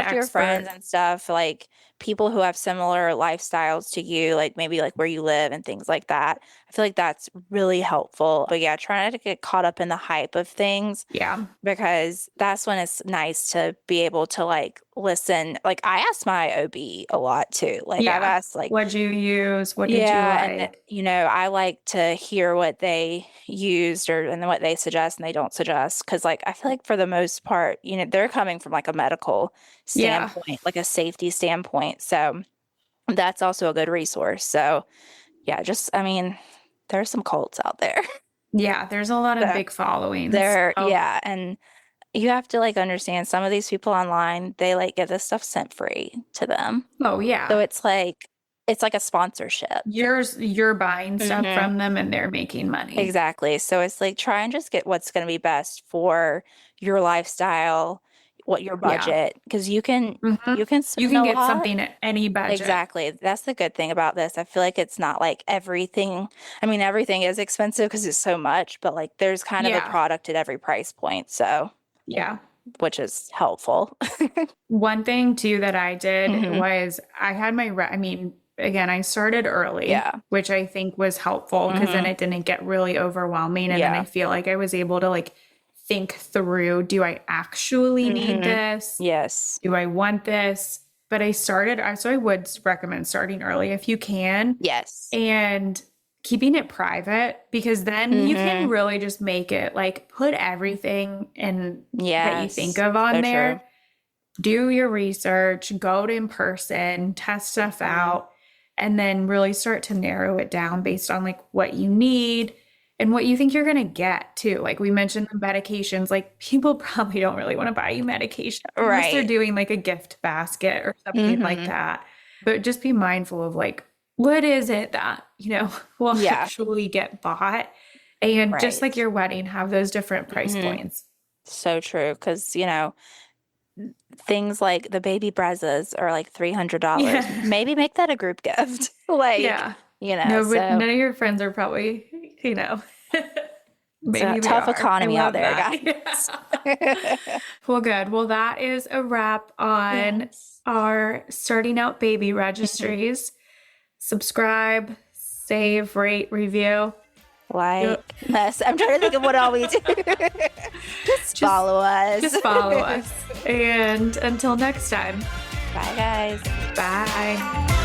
to your friends and stuff, like people who have similar lifestyles to you, like maybe like where you live and things like that. I feel like that's really helpful. But yeah, try not to get caught up in the hype of things. Yeah. Because that's when it's nice to be able to like listen. Like I asked my OB a lot too. Like I've asked like, what'd you use? What did you and like? I like to hear what they used and then what they suggest and they don't suggest. Cause like I feel like for the most part, they're coming from like a medical standpoint, like a safety standpoint. So that's also a good resource. So yeah, there's some cults out there. Yeah, there's a lot of big followings. And you have to like understand some of these people online, they like get this stuff sent free to them. Oh yeah. So it's like a sponsorship. You're buying stuff from them and they're making money. Exactly. So it's like try and just get what's going to be best for your lifestyle, what your budget, because you can spend you can get something at any budget. Exactly. That's the good thing about this. I feel like it's not like everything. I mean, everything is expensive because it's so much, but like there's kind of a product at every price point. So yeah, which is helpful. One thing too that I did was I had again, I started early, which I think was helpful because then it didn't get really overwhelming. And then I feel like I was able to like think through, do I actually need this? Yes. Do I want this? But so I would recommend starting early if you can. Yes. And keeping it private, because then you can really just make it like put everything in that you think of on there. True. Do your research, go to in person, test stuff out, and then really start to narrow it down based on like what you need and what you think you're going to get too. Like we mentioned the medications, like people probably don't really want to buy you medication unless they're doing like a gift basket or something like that. But just be mindful of like, what is it that, will actually get bought? And just like your wedding, have those different price points. So true. Because, things like the baby brezas are like $300. Yeah. Maybe make that a group gift. Like, no, but none of your friends are probably, Maybe it's a tough economy out there, guys. Well, good. Well, that is a wrap on our starting out baby registries. Subscribe, save, rate, review. Like us. I'm trying to think of what all we do. Just follow us. Just follow us. And until next time. Bye, guys. Bye.